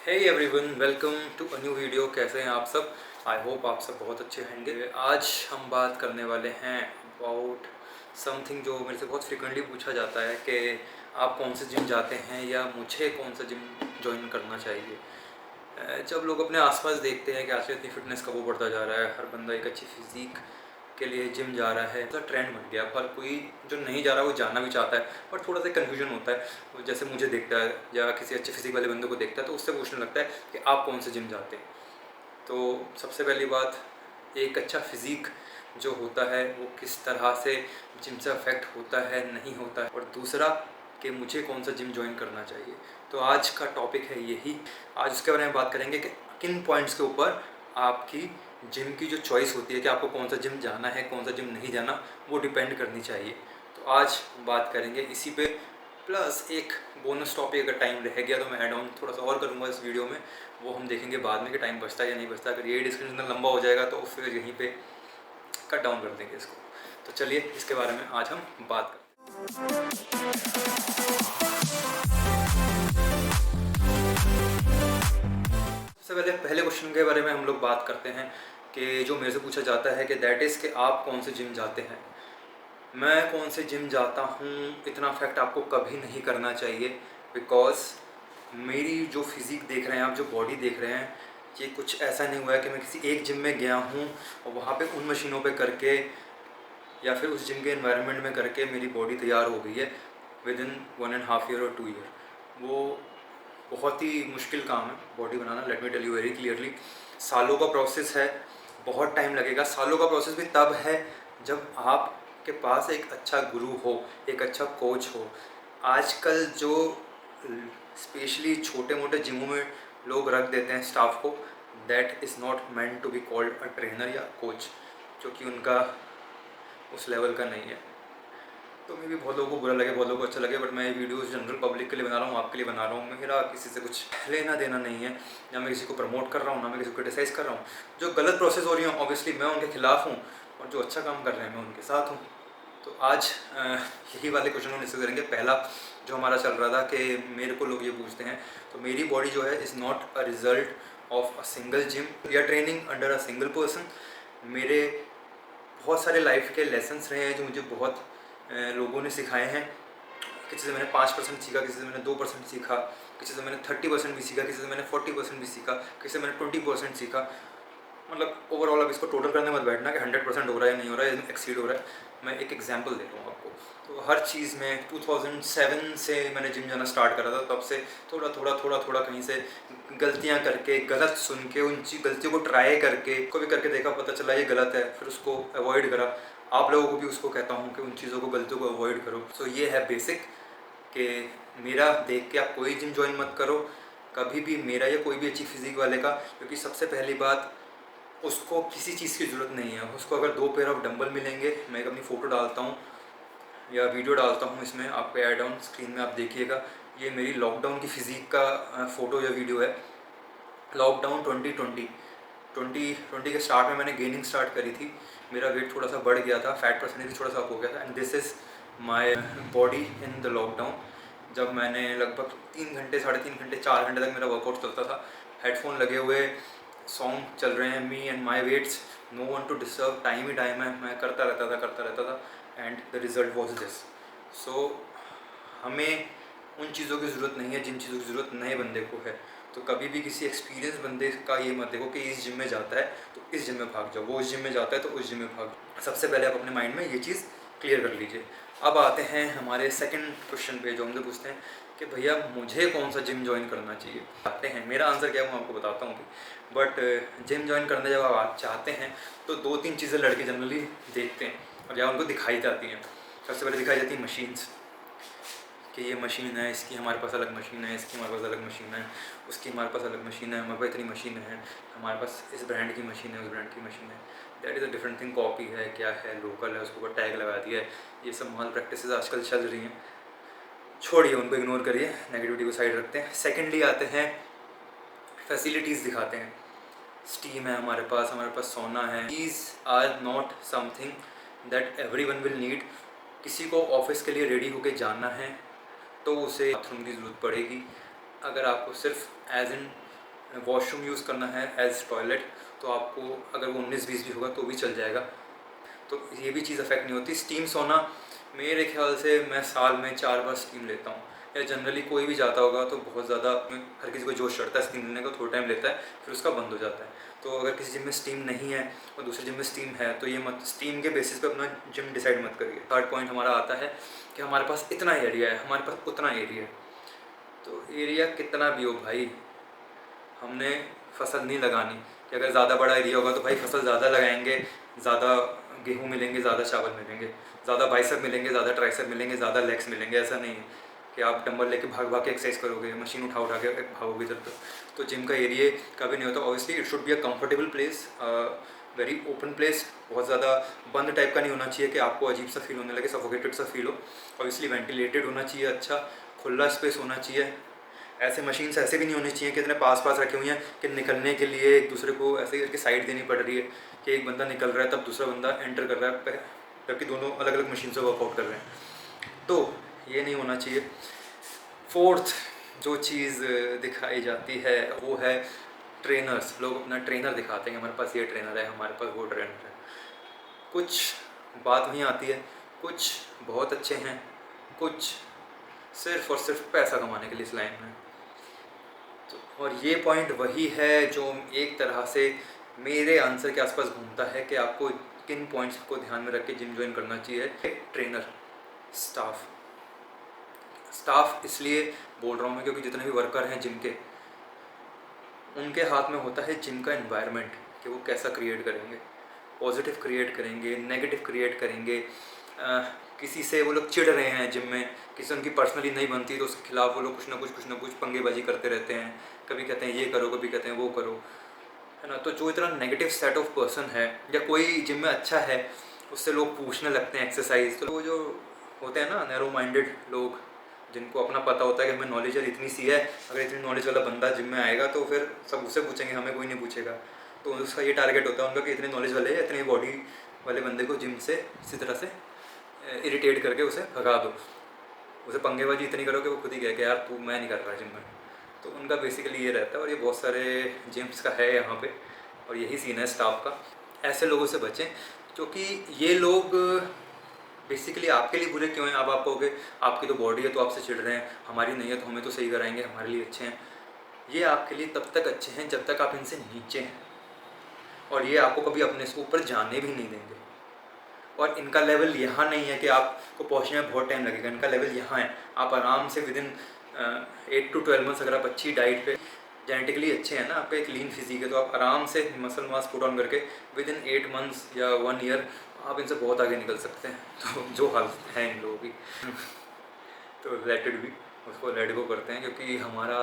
Hey everyone, welcome to a new video. कैसे हैं आप सब? आई होप आप सब बहुत अच्छे होंगे। आज हम बात करने वाले हैं अबाउट समथिंग जो मेरे से बहुत फ्रिक्वेंटली पूछा जाता है कि आप कौन से जिम जाते हैं या मुझे कौन सा जिम ज्वाइन करना चाहिए। जब लोग अपने आसपास देखते हैं कि आजकल इतनी फिटनेस का वो बढ़ता जा रहा है, हर बंदा एक अच्छी फिजिक के लिए जिम जा रहा है, तो ट्रेंड बन गया। हर कोई जो नहीं जा रहा वो जाना भी चाहता है, पर थोड़ा सा कन्फ्यूजन होता है। वो जैसे मुझे देखता है या किसी अच्छे फिजिक वाले बंदे को देखता है तो उससे पूछने लगता है कि आप कौन से जिम जाते हैं। तो सबसे पहली बात, एक अच्छा फिजिक जो होता है वो किस तरह से जिम से अफेक्ट होता है, नहीं होता है, और दूसरा कि मुझे कौन सा जिम ज्वाइन करना चाहिए। तो आज का टॉपिक है यही। आज उसके बारे में बात करेंगे कि किन पॉइंट्स के ऊपर आपकी जिम की जो चॉइस होती है कि आपको कौन सा जिम जाना है, कौन सा जिम नहीं जाना, वो डिपेंड करनी चाहिए। तो आज बात करेंगे इसी पे, प्लस एक बोनस टॉपिक अगर टाइम रह गया तो मैं ऐड ऑन थोड़ा सा और करूँगा इस वीडियो में। वो हम देखेंगे बाद में कि टाइम बचता है या नहीं बचता। अगर ये डिस्कशन इतना लंबा हो जाएगा तो फिर यहीं पे कट डाउन कर देंगे इसको। तो चलिए इसके बारे में आज हम बात करते हैं। सबसे पहले क्वेश्चन के बारे में हम लोग बात करते हैं कि जो मेरे से पूछा जाता है कि दैट इज़ कि आप कौन से जिम जाते हैं। मैं कौन से जिम जाता हूँ, इतना फैक्ट आपको कभी नहीं करना चाहिए, बिकॉज मेरी जो फिज़िक देख रहे हैं आप, जो बॉडी देख रहे हैं, ये कुछ ऐसा नहीं हुआ है कि मैं किसी एक जिम में गया हूँ और वहाँ पे उन मशीनों पे करके या फिर उस जिम के एनवायरनमेंट में करके मेरी बॉडी तैयार हो गई है विद इन 1.5 ईयर और 2 ईयर। वो बहुत ही मुश्किल काम है बॉडी बनाना, let me tell you very clearly. सालों का प्रोसेस है, बहुत टाइम लगेगा। सालों का प्रोसेस भी तब है जब आपके पास एक अच्छा गुरु हो, एक अच्छा कोच हो। आजकल जो स्पेशली छोटे मोटे जिमों में लोग रख देते हैं स्टाफ को, that is not meant to be called a trainer या कोच, जो कि उनका उस लेवल का नहीं है। तो मे भी बहुत लोगों को बुरा लगे, बहुत लोगों को अच्छा लगे, बट मैं ये वीडियोस जनरल पब्लिक के लिए बना रहा हूँ, आपके लिए बना रहा हूँ। मेरा किसी से कुछ लेना देना नहीं है, ना मैं किसी को प्रमोट कर रहा हूँ, ना मैं किसी को क्रिटिसाइज़ कर रहा हूँ। जो गलत प्रोसेस हो रही है ऑब्वियसली मैं उनके खिलाफ हूँ, और जो अच्छा काम कर रहे हैं मैं उनके साथ हूँ। तो आज यही वाले क्वेश्चन हम डिस्कस करेंगे। पहला जो हमारा चल रहा था कि मेरे को लोग ये पूछते हैं, तो मेरी बॉडी जो है is not a result of a single gym या training under a single person. मेरे बहुत सारे लाइफ के लेसन्स रहे हैं जो मुझे बहुत लोगों ने सिखाए हैं। किसी से मैंने 5% सीखा, किसी से मैंने 2% सीखा, किसी से मैंने 30% भी सीखा, किसी से मैंने 40% भी सीखा, किसी से मैंने 20% सीखा। मतलब ओवरऑल अब इसको टोटल करने मत बैठना कि 100% हो रहा है, नहीं हो रहा है, एक्सीड हो रहा है। मैं एक एग्जांपल दे रहा हूँ आपको। तो हर चीज़ में 2007 से मैंने जिम जाना स्टार्ट करा था। तब से थोड़ा कहीं से गलतियाँ करके, गलत सुन के, उन गलतियों को ट्राई करके, को भी करके देखा, पता चला ये गलत है, फिर उसको अवॉइड करा। आप लोगों को भी उसको कहता हूँ कि उन चीज़ों को, गलतियों को अवॉइड करो। सो ये है बेसिक कि मेरा देख के आप कोई जिम ज्वाइन मत करो कभी भी, मेरा या कोई भी अच्छी फिजिक वाले का। क्योंकि सबसे पहली बात, उसको किसी चीज़ की ज़रूरत नहीं है। उसको अगर 2 पेयर ऑफ डंबल मिलेंगे, मैं एक अपनी फ़ोटो डालता हूँ या वीडियो डालता हूँ इसमें, आपको ऐड ऑन स्क्रीन में आप देखिएगा। ये मेरी लॉकडाउन की फिजिक का फ़ोटो या वीडियो है। लॉकडाउन 2020 के स्टार्ट में मैंने गेनिंग स्टार्ट करी थी। मेरा वेट थोड़ा सा बढ़ गया था, फैट परसेंटेज थोड़ा सा अप हो गया था, and this is my body in the lockdown. जब मैंने लगभग 3 घंटे, 3.5 घंटे, 4 घंटे तक मेरा वर्कआउट चलता था, हेडफोन लगे हुए, सॉन्ग चल रहे हैं, me and my weights, no one to disturb, time ही टाइम है, मैं करता रहता था, and the result was this. So हमें उन चीज़ों की ज़रूरत नहीं है जिन चीज़ों की ज़रूरत नए बंदे को है। तो कभी भी किसी एक्सपीरियंस बंदे का ये मत देखो कि इस जिम में जाता है तो इस जिम में भाग जाओ, वो उस जिम में जाता है तो उस जिम में भाग जाओ। सबसे पहले आप अपने माइंड में ये चीज़ क्लियर कर लीजिए। अब आते हैं हमारे सेकंड क्वेश्चन पे, जो हमसे पूछते हैं कि भैया मुझे कौन सा जिम ज्वाइन करना चाहिए। आते हैं, मेरा आंसर क्या है मैं आपको बताता हूँ अभी। बट जिम ज्वाइन करने जब आप चाहते हैं तो 2-3 चीज़ें लड़के जनरली देखते हैं और या उनको दिखाई जाती हैं। सबसे पहले दिखाई जाती है मशीन्स, कि ये मशीन है, इसकी हमारे पास अलग मशीन है, इसकी हमारे पास अलग मशीन है, उसकी हमारे पास अलग मशीन है, हमारे पास इतनी मशीन है, हमारे पास इस ब्रांड की मशीन है, उस ब्रांड की मशीन है। That is a different thing. Copy है, क्या है, लोकल है, उसके ऊपर टैग लगा दिया है। ये सब माल प्रैक्टिसेस आजकल चल रही हैं, छोड़िए उनको, इग्नोर करिए, नेगेटिविटी को साइड रखते हैं। सेकेंडली आते हैं, फैसिलिटीज़ दिखाते हैं। स्टीम है हमारे पास सोना है। These are not something that every one will need. किसी को ऑफिस के लिए रेडी होके जाना है तो उसे बाथरूम की ज़रूरत पड़ेगी। अगर आपको सिर्फ एज इन वॉशरूम यूज़ करना है एज टॉयलेट, तो आपको अगर वो 19-20 भी होगा तो भी चल जाएगा। तो ये भी चीज़ अफेक्ट नहीं होती। स्टीम सोना मेरे ख्याल से मैं साल में 4 बार स्टीम लेता हूँ, या जनरली कोई भी जाता होगा तो बहुत ज़्यादा, हर किसी को जोश चढ़ता है स्टीम लेने का, थोड़ा टाइम लेता है फिर उसका बंद हो जाता है। तो अगर किसी जिम में स्टीम नहीं है और दूसरे जिम में स्टीम है तो ये मत स्टीम के बेसिस पे अपना जिम डिसाइड मत करिए। थर्ड पॉइंट हमारा आता है कि हमारे पास इतना एरिया है, हमारे पास उतना एरिया है। तो एरिया कितना भी हो भाई, हमने फसल नहीं लगानी कि अगर ज़्यादा बड़ा एरिया होगा तो भाई फसल ज़्यादा लगाएंगे, ज़्यादा गेहूँ मिलेंगे, ज़्यादा चावल मिलेंगे, ज़्यादा बाइसेप मिलेंगे, ज़्यादा ट्राइसेप मिलेंगे, ज़्यादा लेग्स मिलेंगे। ऐसा नहीं है कि आप डंबल लेके भाग भाग के एक्सरसाइज करोगे, मशीन उठा उठा के भागोगे इधर तक। तो जिम का एरिया कभी नहीं होता। Obviously it should be a comfortable place, very open place. बहुत ज़्यादा बंद टाइप का नहीं होना चाहिए कि आपको अजीब सा फील होने लगे, सफोकेटेड सा फील हो। ऑब्वियसली वेंटिलेटेड होना चाहिए, अच्छा खुला स्पेस होना चाहिए। ऐसे मशीन्स ऐसे भी नहीं होनी चाहिए कि इतने पास पास रखी हुई हैं कि निकलने के लिए एक दूसरे को ऐसे करके साइड देनी पड़ रही है कि एक बंदा निकल रहा है तब दूसरा बंदा एंटर कर रहा है, जबकि दोनों अलग अलग मशीन से वर्कआउट कर रहे हैं। तो ये नहीं होना चाहिए। फोर्थ जो चीज़ दिखाई जाती है वो है ट्रेनर्स। लोग अपना ट्रेनर दिखाते हैं, हमारे पास ये ट्रेनर है, हमारे पास वो ट्रेनर है। कुछ बात वहीं आती है, कुछ बहुत अच्छे हैं, कुछ सिर्फ और सिर्फ पैसा कमाने के लिए इस लाइन में। तो और ये पॉइंट वही है जो एक तरह से मेरे आंसर के आसपास घूमता है कि आपको किन पॉइंट्स को ध्यान में रख के जिम ज्वाइन करना चाहिए। Trainer, staff. स्टाफ इसलिए बोल रहा हूँ मैं क्योंकि जितने भी वर्कर हैं जिम के, उनके हाथ में होता है जिम का एनवायरनमेंट कि वो कैसा क्रिएट करेंगे। पॉजिटिव क्रिएट करेंगे, नेगेटिव क्रिएट करेंगे। किसी से वो लोग चिढ़ रहे हैं जिम में, किसी से उनकी पर्सनली नहीं बनती तो उसके खिलाफ वो लोग कुछ ना कुछ पंगेबाजी करते रहते हैं। कभी कहते हैं ये करो, कभी कहते हैं वो करो, है ना। तो जो इतना नेगेटिव सेट ऑफ पर्सन है, या कोई जिम में अच्छा है उससे लोग पूछने लगते हैं एक्सरसाइज, तो वो जो होते हैं ना नैरो माइंडेड लोग, जिनको अपना पता होता है कि हमें नॉलेज इतनी सी है, अगर इतनी नॉलेज वाला बंदा जिम में आएगा तो फिर सब उससे पूछेंगे, हमें कोई नहीं पूछेगा। तो उसका ये टारगेट होता है उनका कि इतने नॉलेज वाले, इतनी बॉडी वाले बंदे को जिम से इसी तरह से इरिटेट करके उसे भगा दो, उसे पंगेबाजी इतनी करो कि वो खुद ही कहे कि यार तू, मैं नहीं कर रहा जिम में। तो उनका बेसिकली ये रहता है, और ये बहुत सारे जिम्स का है यहाँ पे, और यही सीन है स्टाफ का। ऐसे लोगों से बचें, क्योंकि ये लोग बेसिकली आपके लिए बुरे क्यों हैं। अब आप कहोगे आपकी तो बॉडी है तो आपसे चिढ़ रहे हैं, हमारी नहीं है तो हमें तो सही कराएंगे, हमारे लिए अच्छे हैं। ये आपके लिए तब तक अच्छे हैं जब तक आप इनसे नीचे हैं, और ये आपको कभी अपने से ऊपर जाने भी नहीं देंगे। और इनका लेवल यहाँ नहीं है कि आपको पहुँचने में बहुत टाइम लगेगा, इनका लेवल यहाँ है। आप आराम से विदिन 8 to 12 मंथ्स, अगर आप अच्छी डाइट पे, जेनेटिकली अच्छे हैं ना, आपका एक लीन फिजिक है, तो आप आराम से मसल मास पुट ऑन करके विदिन 8 मंथ्स या 1 ईयर आप इनसे बहुत आगे निकल सकते हैं। तो जो हाल है इन लोगों की तो लेट इट बी, उसको लेट गो करते हैं, क्योंकि हमारा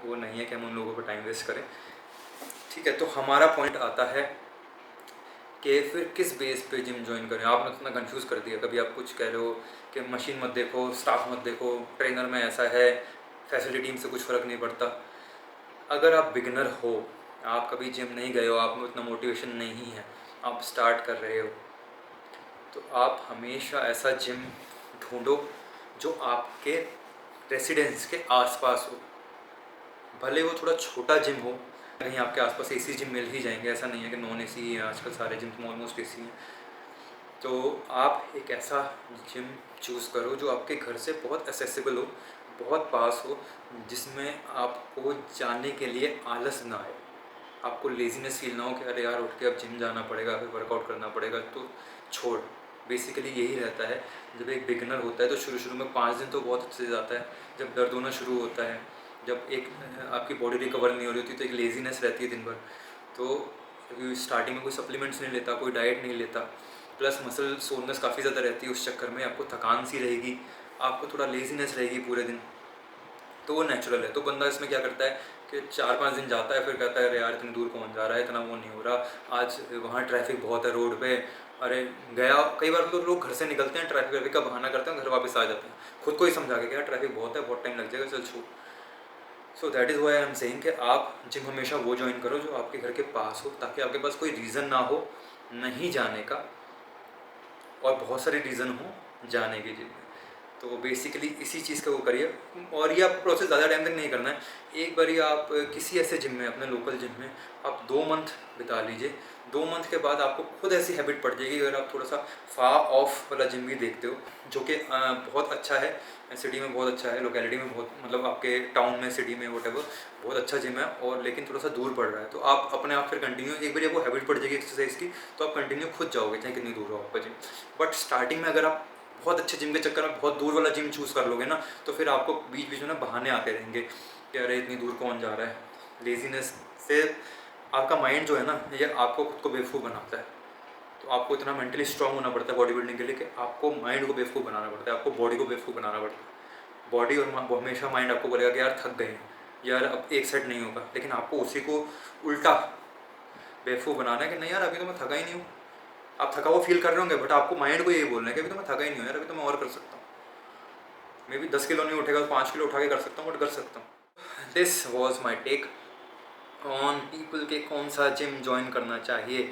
वो नहीं है कि हम उन लोगों पर टाइम वेस्ट करें। ठीक है, तो हमारा पॉइंट आता है कि फिर किस बेस पे जिम ज्वाइन करें। आपने इतना कंफ्यूज कर दिया, कभी आप कुछ कह रहे हो कि मशीन मत देखो, स्टाफ मत देखो, ट्रेनर में ऐसा है, फैसिलिटी से कुछ फ़र्क नहीं पड़ता। अगर आप बिगिनर हो, आप कभी जिम नहीं गए हो, आप में उतना मोटिवेशन नहीं है, आप स्टार्ट कर रहे हो, तो आप हमेशा ऐसा जिम ढूंढो जो आपके रेसिडेंस के आसपास हो। भले वो थोड़ा छोटा जिम हो, कहीं आपके आसपास एसी जिम मिल ही जाएंगे, ऐसा नहीं है कि नॉन एसी ही है, आजकल सारे जिम ऑलमोस्ट एसी हैं। तो आप एक ऐसा जिम चूज़ करो जो आपके घर से बहुत एसेसिबल हो, बहुत पास हो, जिसमें आपको जाने के लिए आलस ना आए, आपको लेजीनेस फील ना हो कि अरे यार उठ के अब जिम जाना पड़ेगा, फिर वर्कआउट करना पड़ेगा, तो छोड़। बेसिकली यही रहता है। जब एक बिगनर होता है तो शुरू में 5 दिन तो बहुत अच्छे से जाता है, जब दर्द होना शुरू होता है, जब एक आपकी बॉडी रिकवर नहीं हो रही होती तो एक लेजीनेस रहती है दिन भर। तो स्टार्टिंग में कोई सप्लीमेंट्स नहीं लेता, कोई डाइट नहीं लेता, प्लस मसल सोरनेस काफ़ी ज़्यादा रहती है, उस चक्कर में आपको थकान सी रहेगी, आपको थोड़ा लेजीनेस रहेगी पूरे दिन, तो वो नेचुरल है। तो बंदा इसमें क्या करता है कि 4-5 दिन जाता है, फिर कहता है अरे यार इतनी दूर कौन जा रहा है, इतना वो नहीं हो रहा, आज वहाँ ट्रैफिक बहुत है रोड पे, अरे गया। कई बार तो लोग घर से निकलते हैं, ट्रैफिक का बहाना करते हैं, घर वापस आ जाते हैं, खुद को ही समझा के क्या ट्रैफिक बहुत है, बहुत टाइम लग जाएगा, चल छोड़। So that is why I am saying कि आप जिम हमेशा वो ज्वाइन करो जो आपके घर के पास हो, ताकि आपके पास कोई रीज़न ना हो नहीं जाने का, और बहुत सारे रीज़न हो जाने के जिम में। तो बेसिकली इसी चीज़ का वो करिए, और ये आपको प्रोसेस ज़्यादा टाइम तक नहीं करना है। एक बार ही आप किसी ऐसे जिम में, अपने लोकल जिम में आप 2 मंथ बिता लीजिए। 2 मंथ के बाद आपको खुद ऐसी हैबिट पड़ जाएगी। अगर आप थोड़ा सा फार ऑफ वाला जिम भी देखते हो, जो कि बहुत अच्छा है, सिटी में बहुत अच्छा है, लोकेलिटी में बहुत, मतलब आपके टाउन में, सिटी में, वोटेवर, बहुत अच्छा जिम है, और लेकिन थोड़ा सा दूर पड़ रहा है, तो आप अपने आप फिर कंटिन्यू, एक बार आपको हैबिट पड़ जाएगी एक्सरसाइज की, तो आप कंटिन्यू खुद जाओगे चाहे कितनी दूर हो आपका जिम। बट स्टार्टिंग में अगर आप बहुत अच्छे जिम के चक्कर में बहुत दूर वाला जिम चूज़ कर लोगे ना, तो फिर आपको बीच बीच में ना बहाने आते रहेंगे कि अरे इतनी दूर कौन जा रहा है। लेजीनेस से आपका माइंड जो है ना, ये आपको खुद को बेवकूफ़ बनाता है। तो आपको इतना मेंटली स्ट्रांग होना पड़ता है बॉडी बिल्डिंग के लिए कि आपको माइंड को बेवकूफ़ बनाना पड़ता है, आपको बॉडी को बेवकूफ़ बनाना पड़ता है। बॉडी और हमेशा माइंड आपको बोलेगा कि यार थक गए हैं, यार अब एक सेट नहीं होगा, लेकिन आपको उसी को उल्टा बेवकूफ़ बनाना है कि नहीं यार अभी तो मैं थका ही नहीं हूँ। आप थका हुआ फील कर रहे होंगे, बट आपको माइंड को यही बोलना है कि अभी तो मैं थका ही नहीं हूँ यार, अभी तो मैं और कर सकता हूँ। मे बी 10 किलो नहीं उठेगा तो 5 किलो उठा के कर सकता हूँ, बट कर सकता हूँ। This was my take on people के कौन सा जिम ज्वाइन करना चाहिए।